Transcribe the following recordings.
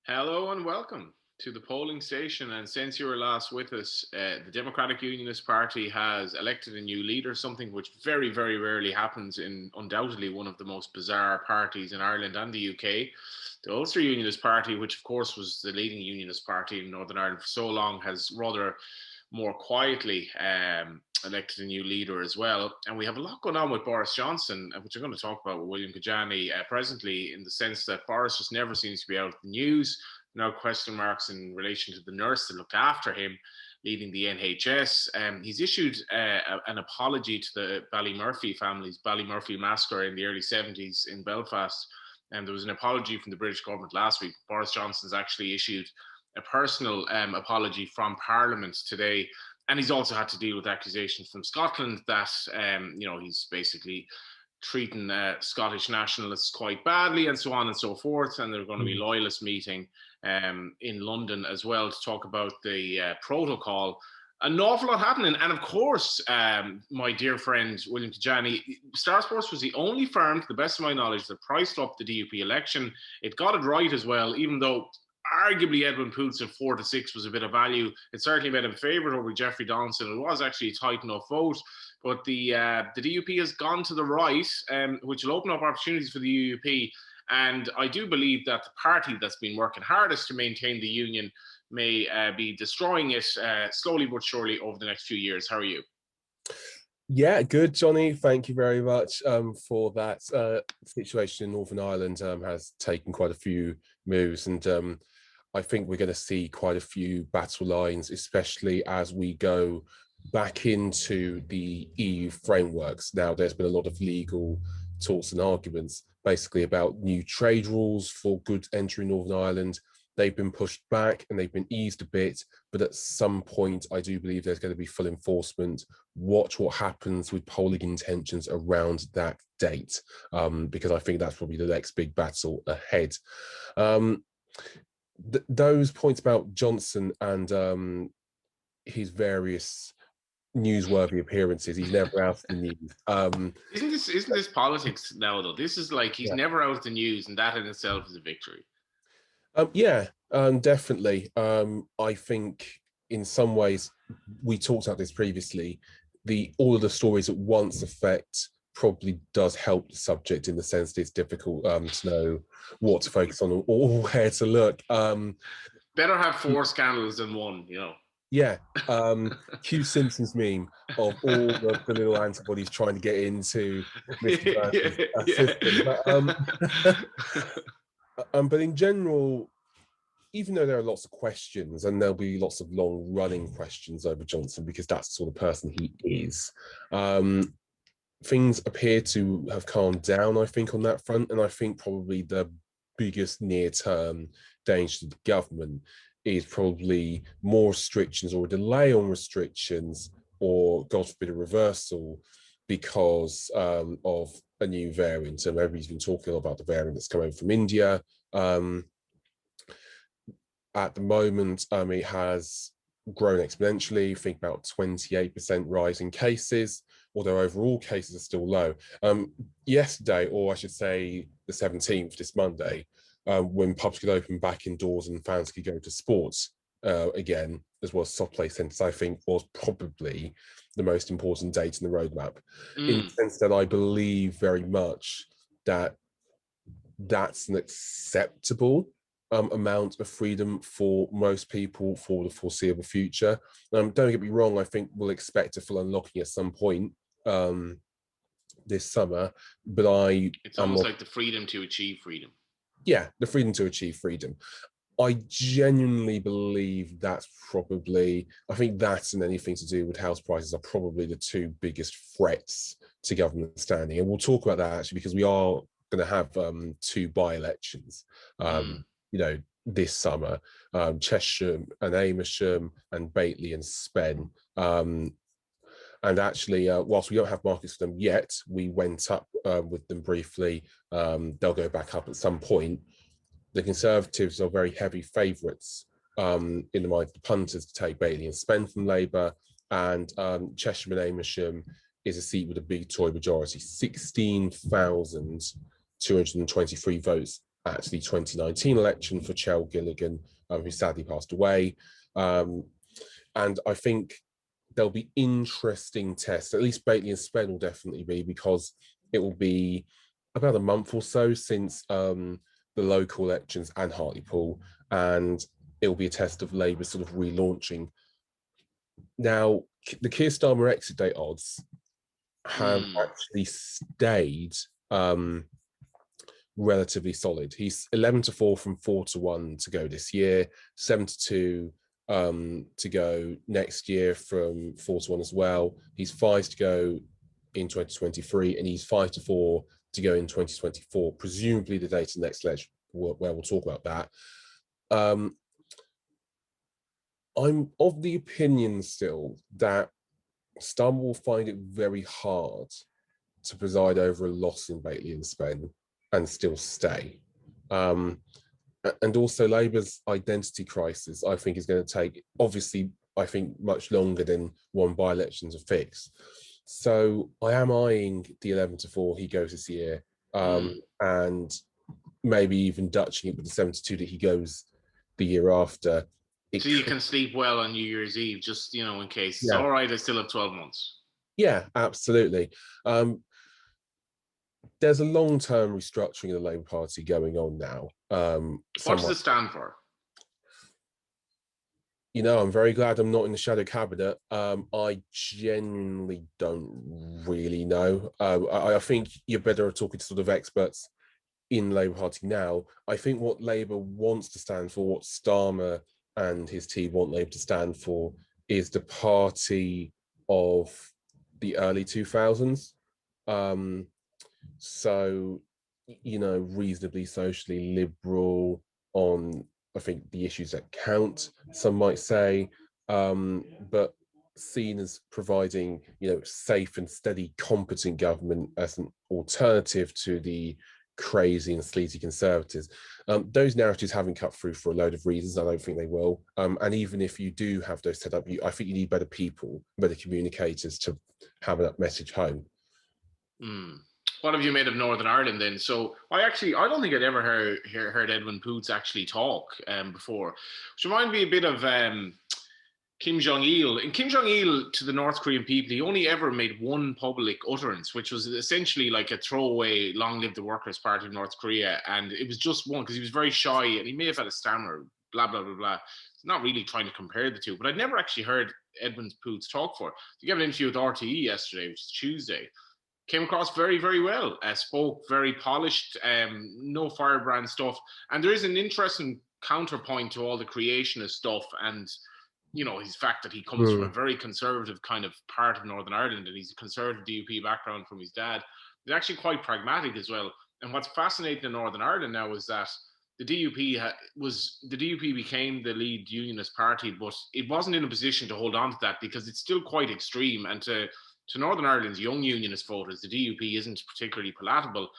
Hello and welcome to the polling station. And since you were last with us, the Democratic Unionist Party has elected a new leader, something which very, very rarely happens in undoubtedly one of the most bizarre parties in Ireland and the UK. The Ulster Unionist Party, which of course was the leading unionist party in Northern Ireland for so long, has rather more quietly elected a new leader as well. And we have a lot going on with Boris Johnson, which I'm going to talk about with William Kedjanyi presently, in the sense that Boris just never seems to be out of the news. Now question marks in relation to the nurse that looked after him leading the NHS. He's issued an apology to the Ballymurphy family's Ballymurphy massacre in the early 70s in Belfast. And there was an apology from the British government last week. Boris Johnson's actually issued a personal apology from Parliament today. And he's also had to deal with accusations from Scotland that, he's basically treating Scottish nationalists quite badly and so on and so forth. And there's going to be a loyalist meeting in London as well to talk about the protocol. An awful lot happening. And of course, my dear friend, William Kedjanyi, Star Sports was the only firm, to the best of my knowledge, that priced up the DUP election. It got it right as well, even though arguably Edwin Poots at 4-6 was a bit of value. It certainly made him favourite over Jeffrey Donaldson. It was actually a tight enough vote. But the DUP has gone to the right, which will open up opportunities for the DUP. And I do believe that the party that's been working hardest to maintain the union may be destroying it slowly but surely over the next few years. How are you? Yeah, good, Johnny. Thank you very much for that. Situation in Northern Ireland has taken quite a few moves, and I think we're going to see quite a few battle lines, especially as we go back into the EU frameworks. Now, there's been a lot of legal talks and arguments, basically about new trade rules for goods entering Northern Ireland. They've been pushed back and they've been eased a bit, but at some point, I do believe there's going to be full enforcement. Watch what happens with polling intentions around that date, because I think that's probably the next big battle ahead. Those points about Johnson and his various newsworthy appearances, he's never out of the news. Isn't this politics now, though? This is like he's never out of the news, and that in itself is a victory. Definitely. I think in some ways, we talked about this previously, all of the stories at once effect probably does help the subject in the sense that it's difficult to know what to focus on or where to look. Better have 4 scandals than one, you know. Yeah, Hugh Simpson's meme of all the little antibodies trying to get into Mr. Burton's. But in general, even though there are lots of questions, and there'll be lots of long-running questions over Johnson because that's the sort of person he is, things appear to have calmed down, I think, on that front. And I think probably the biggest near-term danger to the government is probably more restrictions or a delay on restrictions, or, God forbid, a reversal because of a new variant. And everybody's been talking about the variant that's coming from India. At the moment, it has grown exponentially. Think about 28% rise in cases, although overall cases are still low. Yesterday, or I should say the 17th, this Monday, when pubs could open back indoors and fans could go to sports again, as well as soft play centres, I think was probably the most important date in the roadmap. In the sense that I believe very much that that's an acceptable amount of freedom for most people for the foreseeable future. Don't get me wrong, I think we'll expect a full unlocking at some point this summer, but it's almost like the freedom to achieve freedom. Yeah, the freedom to achieve freedom. I genuinely believe that's probably, I think that and anything to do with house prices are probably the 2 biggest threats to government standing. And we'll talk about that actually, because we are going to have 2 by-elections this summer, Chesham and Amersham and Bately and Spen. And actually, whilst we don't have markets for them yet, we went up with them briefly. They'll go back up at some point. The Conservatives are very heavy favourites in the mind of the punters to take Bately and Spen from Labour. And Chesham and Amersham is a seat with a big Tory majority, 16,223 votes at the 2019 election for Chel Gilligan, who sadly passed away. And I think there'll be interesting tests, at least Batley and Spen will definitely be, because it will be about a month or so since the local elections and Hartlepool, and it will be a test of Labour sort of relaunching. Now, the Keir Starmer exit date odds have actually stayed relatively solid. He's 11-4 from 4-1 to go this year, 7-2 to go next year from 4-1 as well. He's 5 to go in 2023, and he's 5-4 to go in 2024, presumably the date of the next election, where we'll talk about that. I'm of the opinion still that Starmer will find it very hard to preside over a loss in Batley and Spen and still stay. And also Labour's identity crisis, I think, is going to take, obviously, I think, much longer than one by-election to fix. So I am eyeing the 11-4 he goes this year, and maybe even dutching it with the 7-2 that he goes the year after. So you can sleep well on New Year's Eve, just, you know, in case. Yeah. It's all right, I still have 12 months. Yeah, absolutely. There's a long-term restructuring of the Labour Party going on now. What does it stand for? You know, I'm very glad I'm not in the shadow cabinet. I genuinely don't really know. I think you're better at talking to sort of experts in the Labour Party now. I think what Labour wants to stand for, what Starmer and his team want Labour to stand for, is the party of the early 2000s. So, you know, reasonably socially liberal on, I think, the issues that count, some might say, but seen as providing, you know, safe and steady, competent government as an alternative to the crazy and sleazy Conservatives. Those narratives haven't cut through for a load of reasons. I don't think they will. And even if you do have those set up, I think you need better people, better communicators to have that message home. What have you made of Northern Ireland then? So I don't think I'd ever heard Edwin Poots actually talk before, which reminded me a bit of Kim Jong-il. And Kim Jong-il, to the North Korean people, he only ever made one public utterance, which was essentially like a throwaway, long live the Workers' Party of North Korea. And it was just one, because he was very shy and he may have had a stammer, blah, blah, blah, blah. Not really trying to compare the two, but I'd never actually heard Edwin Poots talk for. He gave an interview with RTE yesterday, which is Tuesday. Came across very, very well, spoke very polished, no firebrand stuff. And there is an interesting counterpoint to all the creationist stuff and, you know, his fact that he comes from a very conservative kind of part of Northern Ireland, and he's a conservative DUP background from his dad. He's actually quite pragmatic as well. And what's fascinating in Northern Ireland now is that the DUP became the lead unionist party, but it wasn't in a position to hold on to that because it's still quite extreme. And to Northern Ireland's young unionist voters, the DUP isn't particularly palatable.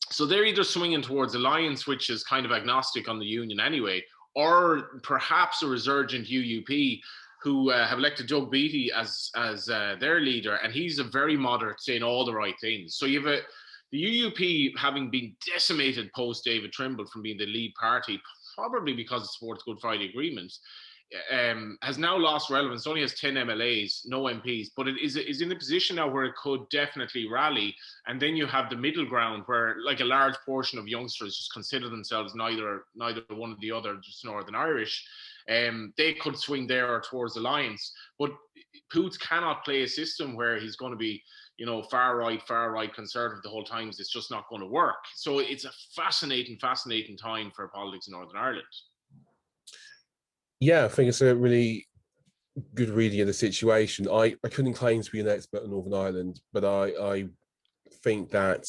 So they're either swinging towards alliance, which is kind of agnostic on the union anyway, or perhaps a resurgent UUP who have elected Doug Beattie as their leader, and he's a very moderate, saying all the right things. So you have the UUP having been decimated post David Trimble from being the lead party, probably because it supports Good Friday Agreement, has now lost relevance. It only has 10 MLAs, no MPs, but it is in a position now where it could definitely rally. And then you have the middle ground where, like, a large portion of youngsters just consider themselves neither one or the other, just Northern Irish. They could swing there or towards alliance. But Poots cannot play a system where he's going to be, you know, far right conservative the whole time. It's just not going to work. So it's a fascinating time for politics in Northern Ireland. Yeah, I think it's a really good reading of the situation. I couldn't claim to be an expert in Northern Ireland, but I think that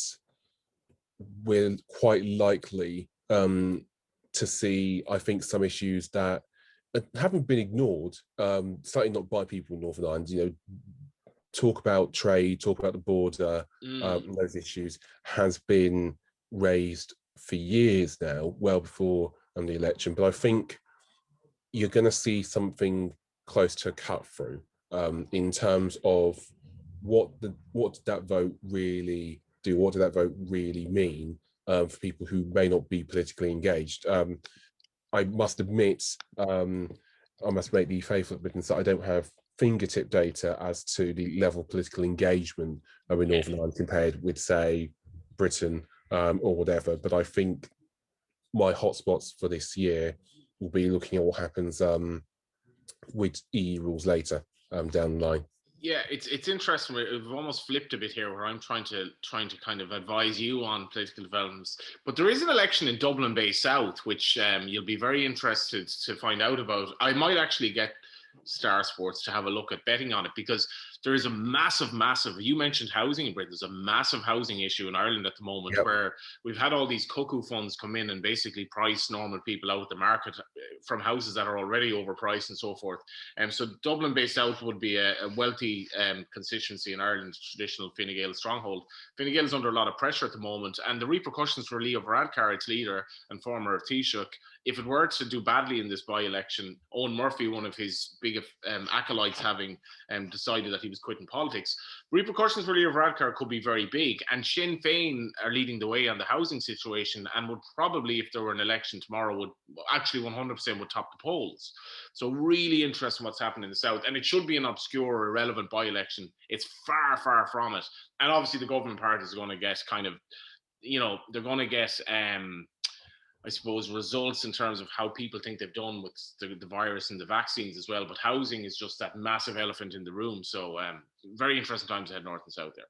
we're quite likely to see, I think, some issues that haven't been ignored, certainly not by people in Northern Ireland. You know, talk about trade, talk about the border, those issues has been raised for years now, well before the election. But I think you're going to see something close to a cut through in terms of what did that vote really do? What did that vote really mean? for people who may not be politically engaged. I must admit, I must make the faithful admittance that I don't have fingertip data as to the level of political engagement in Northern Ireland compared with, say, Britain or whatever. But I think my hotspots for this year will be looking at what happens with EU rules later down the line. Yeah, it's interesting. We've almost flipped a bit here, where I'm trying to kind of advise you on political developments. But there is an election in Dublin Bay South, which you'll be very interested to find out about. I might actually get Star Sports to have a look at betting on it, because there is a massive, you mentioned housing in Britain, there's a massive housing issue in Ireland at the moment, where we've had all these cuckoo funds come in and basically price normal people out of the market from houses that are already overpriced and so forth. So Dublin Bay South would be a wealthy constituency in Ireland's traditional Fine Gael stronghold. Fine Gael is under a lot of pressure at the moment, and the repercussions for Leo Varadkar, its leader and former Taoiseach, if it were to do badly in this by-election, Owen Murphy, one of his big acolytes, having decided that he was quitting politics, repercussions for Leo Varadkar could be very big. And Sinn Féin are leading the way on the housing situation, and would probably, if there were an election tomorrow, would actually 100% would top the polls. So really interesting what's happening in the South. And it should be an obscure, irrelevant by-election. It's far, far from it. And obviously the government parties are going to get kind of, they're going to get I suppose, results in terms of how people think they've done with the virus and the vaccines as well. But housing is just that massive elephant in the room. So very interesting times ahead, north and south there.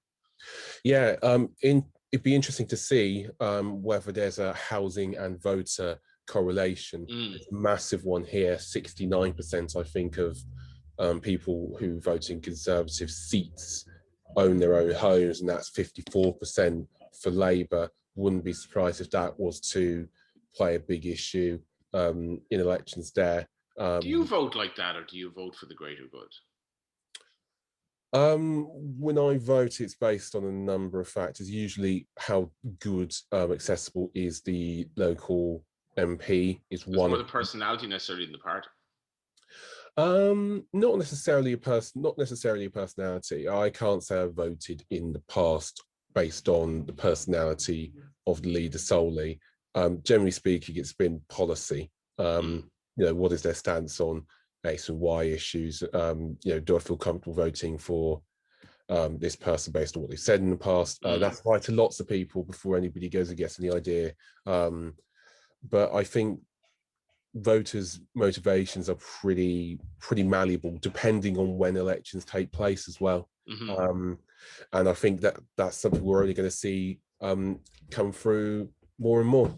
Yeah, it'd be interesting to see whether there's a housing and voter correlation. There's a massive one here. 69%, I think, of people who vote in Conservative seats own their own homes, and that's 54% for Labour. Wouldn't be surprised if that was to play a big issue in elections there. Do you vote like that, or do you vote for the greater good? When I vote, it's based on a number of factors. Usually how good accessible is the local MP is one. Or the personality necessarily in the party? Not necessarily a personality. I can't say I've voted in the past based on the personality of the leader solely. Generally speaking, it's been policy. What is their stance on X and Y issues? Do I feel comfortable voting for this person based on what they've said in the past? That's right to lots of people before anybody goes and gets any idea. But I think voters' motivations are pretty malleable, depending on when elections take place as well. And I think that's something we're only going to see come through more and more.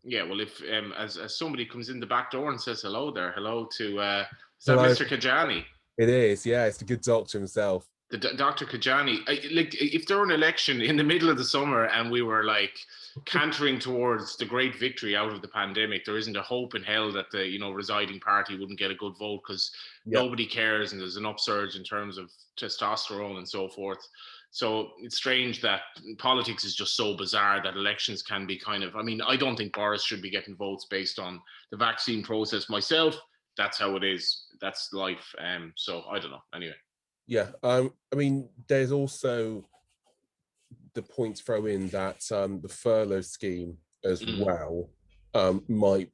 Yeah, well, if as somebody comes in the back door and says hello to is that Mr. Kedjanyi? It is, yeah, it's the good doctor himself. The Dr. Kedjanyi. If there were an election in the middle of the summer and we were like cantering towards the great victory out of the pandemic, there isn't a hope in hell that the residing party wouldn't get a good vote, because nobody cares and there's an upsurge in terms of testosterone and so forth. So it's strange that politics is just so bizarre that elections can be kind of, I don't think Boris should be getting votes based on the vaccine process myself. That's how it is. That's life. So I don't know. Anyway. Yeah. There's also the point to throw in that the furlough scheme as well might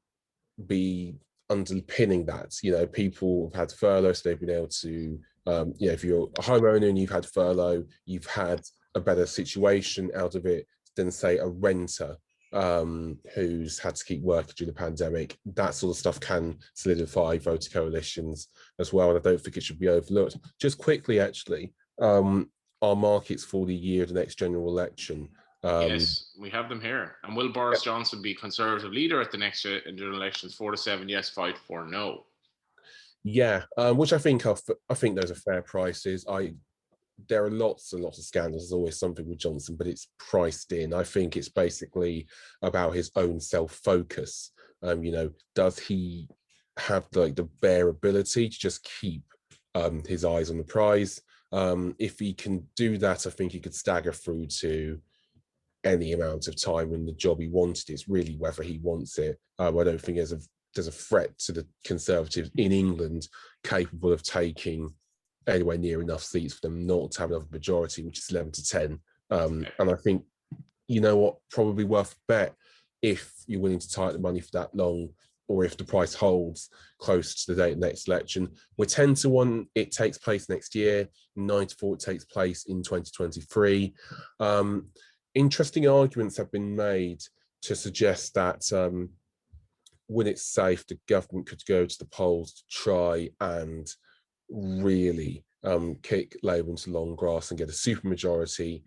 be underpinning that. People have had furlough, so they've been able to, if you're a homeowner and you've had furlough, you've had a better situation out of it than, say, a renter who's had to keep working during the pandemic. That sort of stuff can solidify voter coalitions as well, and I don't think it should be overlooked. Just quickly, actually, our markets for the year of the next general election. Yes, we have them here. And will Boris Johnson be Conservative leader at the next general elections? 4-7 yes, 5-4 no. Yeah, which I think those are fair prices. There are lots and lots of scandals. There's always something with Johnson, but it's priced in. I think it's basically about his own self-focus. Does he have the bare ability to just keep his eyes on the prize? If he can do that, I think he could stagger through to any amount of time in the job he wanted. It's really whether he wants it. I don't think there's a threat to the Conservatives in England capable of taking anywhere near enough seats for them not to have another majority, which is 11 to 10. And I think you know what, probably worth a bet if you're willing to tie up the money for that long, or if the price holds close to the date of the next election. We're 10-1 it takes place next year, 9-4 it takes place in 2023. Interesting arguments have been made to suggest that when it's safe, the government could go to the polls to try and really kick Labour into long grass and get a supermajority,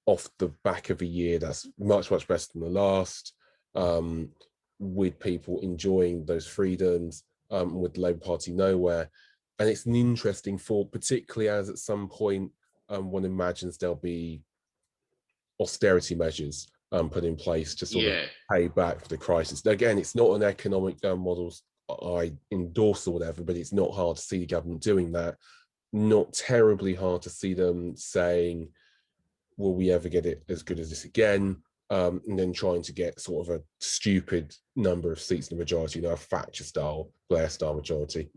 off the back of a year that's much, much better than the last, with people enjoying those freedoms, with the Labour Party nowhere. And it's an interesting thought, particularly as at some point one imagines there'll be austerity measures put in place to sort of pay back for the crisis. Now, again, it's not an economic model I endorse or whatever, but it's not hard to see the government doing that. Not terribly hard to see them saying, will we ever get it as good as this again? And then trying to get sort of a stupid number of seats in the majority, a Thatcher-style, Blair-style majority.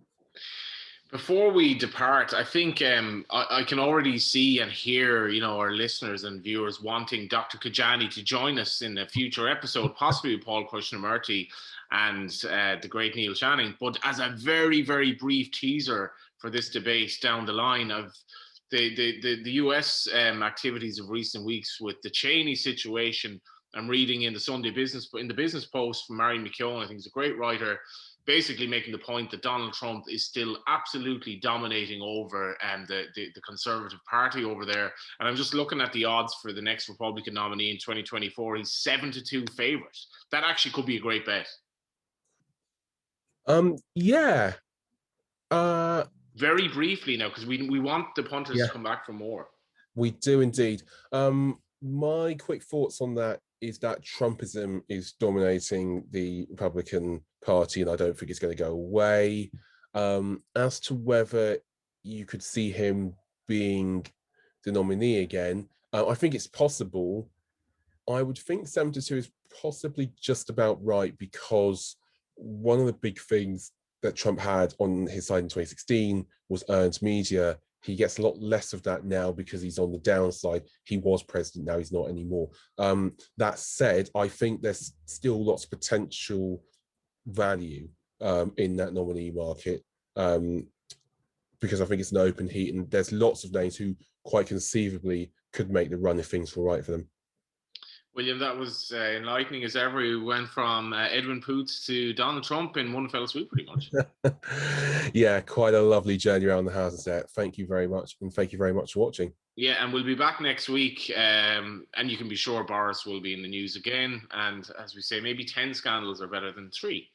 Before we depart, I think I can already see and hear, our listeners and viewers wanting Dr. Kedjanyi to join us in a future episode, possibly with Paul Krishnamurti and the great Neil Channing. But as a very, very brief teaser for this debate down the line of the US activities of recent weeks with the Cheney situation, I'm reading in the Business Post from Mary McKeown, I think he's a great writer, basically making the point that Donald Trump is still absolutely dominating over the Conservative Party over there. And I'm just looking at the odds for the next Republican nominee in 2024. He's 7-2 favourite. That actually could be a great bet. Yeah. Very briefly now, because we want the punters to come back for more. We do indeed. My quick thoughts on that is that Trumpism is dominating the Republican Party, and I don't think it's going to go away. As to whether you could see him being the nominee again, I think it's possible. I would think 7-2 is possibly just about right, because one of the big things that Trump had on his side in 2016 was earned media. He gets a lot less of that now because he's on the downside. He was president, now he's not anymore. That said, I think there's still lots of potential value in that nominee market, because I think it's an open heat, and there's lots of names who quite conceivably could make the run if things were right for them. William, that was enlightening as ever. We went from Edwin Poots to Donald Trump in one fell swoop, pretty much. Yeah, quite a lovely journey around the houses there. Thank you very much, and thank you very much for watching. Yeah, and we'll be back next week, and you can be sure Boris will be in the news again. And as we say, maybe 10 scandals are better than 3.